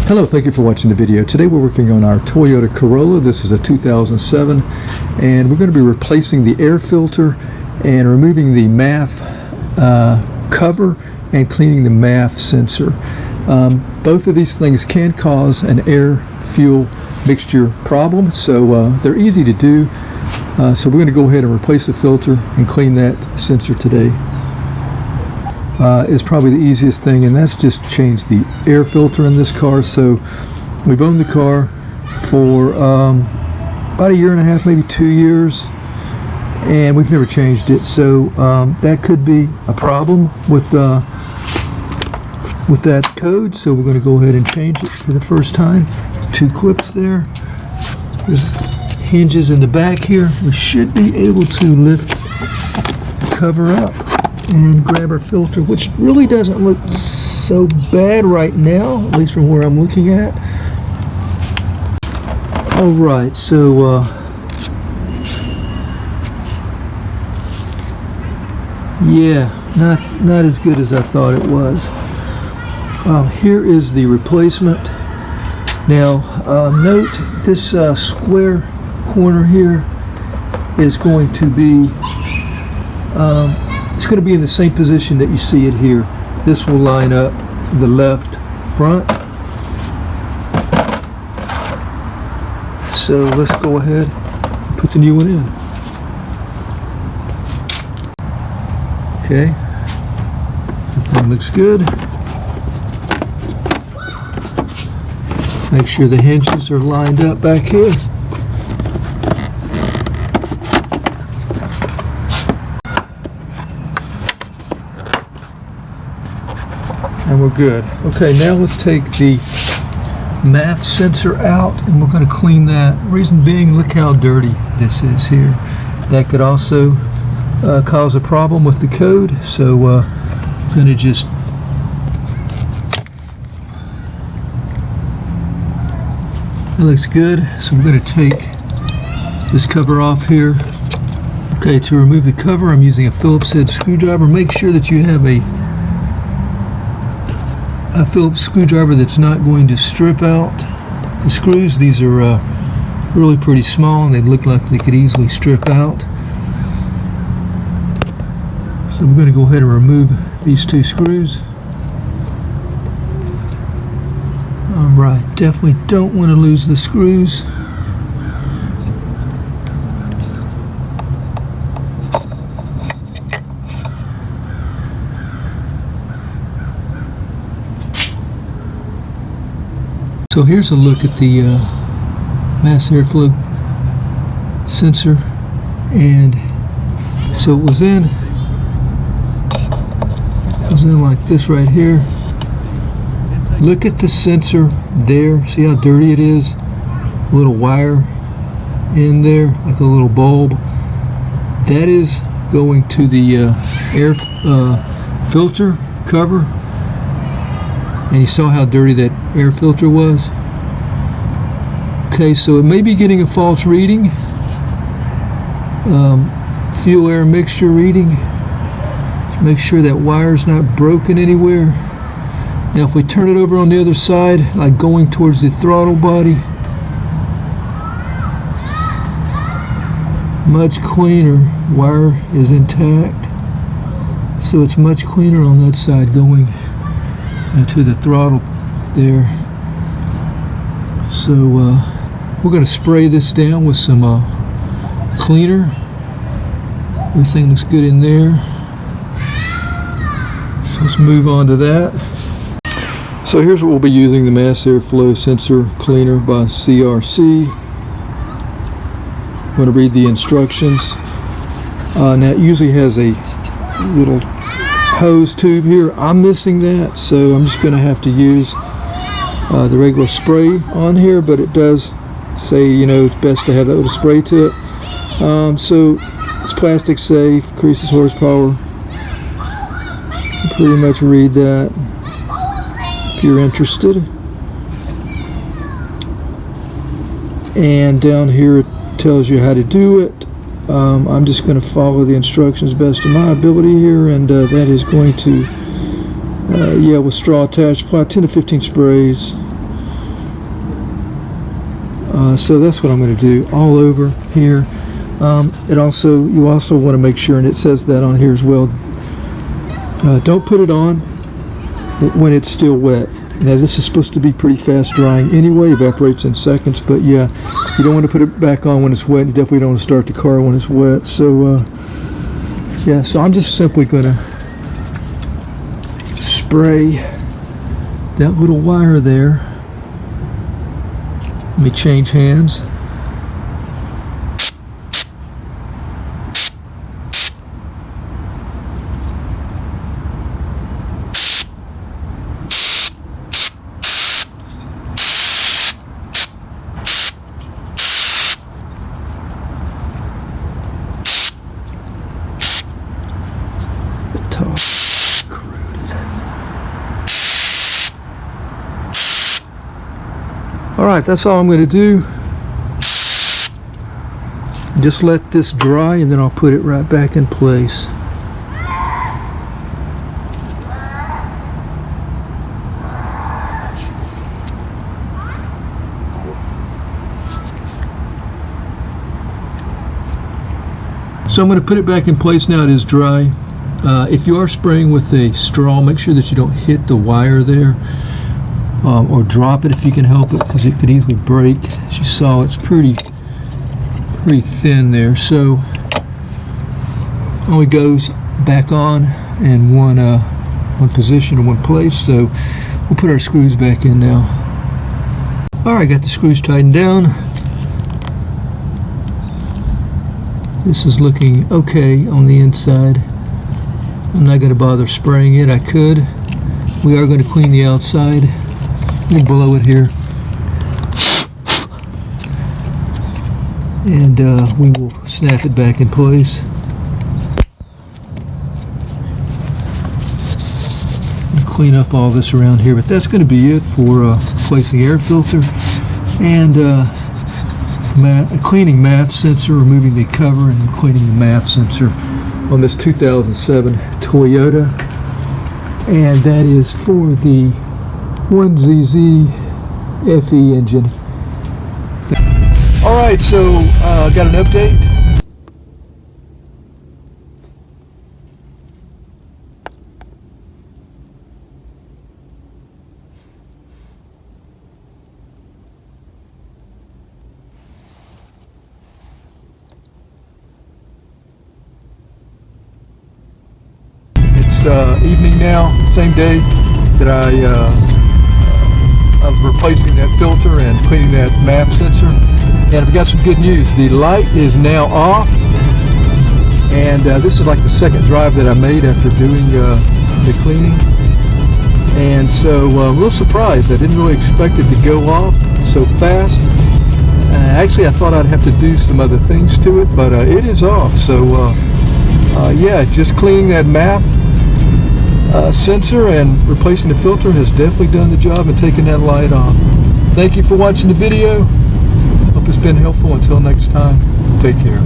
Hello, thank you for watching the video. Today we're working on our Toyota Corolla. This is a 2007, and we're going to be replacing the air filter and removing the MAF cover and cleaning the MAF sensor. Both of these things can cause an air-fuel mixture problem, so they're easy to do. So we're going to go ahead and replace the filter and clean that sensor today. Is probably the easiest thing, and that's just change the air filter in this car. So we've owned the car for about a year and a half, maybe 2 years, and we've never changed it. So that could be a problem with that code. So we're going to go ahead and change it for the first time. 2 clips there. There's hinges in the back here. We should be able to lift the cover up and grab our filter, which really doesn't look so bad right now, at least from where I'm looking at. Alright, so yeah, not as good as I thought it was. Here is the replacement. Now note this square corner here is going to be it's going to be in the same position that you see it here. This will line up the left front. So let's go ahead and put the new one in. Okay, everything looks good. Make sure the hinges are lined up back here. And we're good. Okay, now let's take the MAF sensor out and we're going to clean that. Reason being, look how dirty this is here. That could also cause a problem with the code. So I'm going to just that looks good. So we're going to take this cover off here. Okay, to remove the cover, I'm using a Phillips head screwdriver. Make sure that you have a Phillips screwdriver that's not going to strip out the screws. These are really pretty small and they look like they could easily strip out. So we're going to go ahead and remove these 2 screws. Alright, definitely don't want to lose the screws. So here's a look at the mass airflow sensor, and so it was in like this right here. Look at the sensor there. See how dirty it is? A little wire in there, like a little bulb. That is going to the air filter cover. And you saw how dirty that air filter was. Okay, so it may be getting a false reading. Fuel air mixture reading. Make sure that wire's not broken anywhere. Now if we turn it over on the other side, like going towards the throttle body, much cleaner. Wire is intact. So it's much cleaner on that side going to the throttle there. So we're going to spray this down with some cleaner. Everything looks good in there. So let's move on to that. So here's what we'll be using: the mass airflow sensor cleaner by CRC. I'm going to read the instructions. Now it usually has a little hose tube here. I'm missing that, so I'm just going to have to use the regular spray on here, but it does say, you know, it's best to have that little spray to it. So it's plastic safe, increases horsepower. You pretty much read that if you're interested. And down here it tells you how to do it. I'm just going to follow the instructions best of my ability here, and that is going to, with straw attached, apply 10 to 15 sprays. So that's what I'm going to do all over here. You also want to make sure, and it says that on here as well, don't put it on when it's still wet. Now this is supposed to be pretty fast drying anyway, evaporates in seconds, but yeah, you don't want to put it back on when it's wet. You definitely don't want to start the car when it's wet. So yeah, so I'm just simply going to spray that little wire there. Let me change hands. Alright, that's all I'm going to do. Just let this dry and then I'll put it right back in place. So I'm going to put it back in place now. It is dry. If you are spraying with a straw, make sure that you don't hit the wire there. Or drop it if you can help it, because it could easily break. As you saw, it's pretty thin there. So only goes back on in one position or one place. So we'll put our screws back in now. All right, got the screws tightened down. This is looking okay on the inside. I'm not going to bother spraying it. I could. We are going to clean the outside. We'll blow it here, and we will snap it back in place. And clean up all this around here, but that's going to be it for replacing air filter and cleaning MAF sensor, removing the cover, and cleaning the MAF sensor on this 2007 Toyota, and that is for the 1ZZ FE engine. Alright, so got an update. It's evening now, same day that of replacing that filter and cleaning that MAF sensor. And I've got some good news. The light is now off, and this is like the second drive that I made after doing the cleaning. And so a little surprised. I didn't really expect it to go off so fast. Actually, I thought I'd have to do some other things to it, but it is off. So yeah, just cleaning that MAF sensor and replacing the filter has definitely done the job and taken that light off. Thank you for watching the video. Hope it's been helpful. Until next time, take care.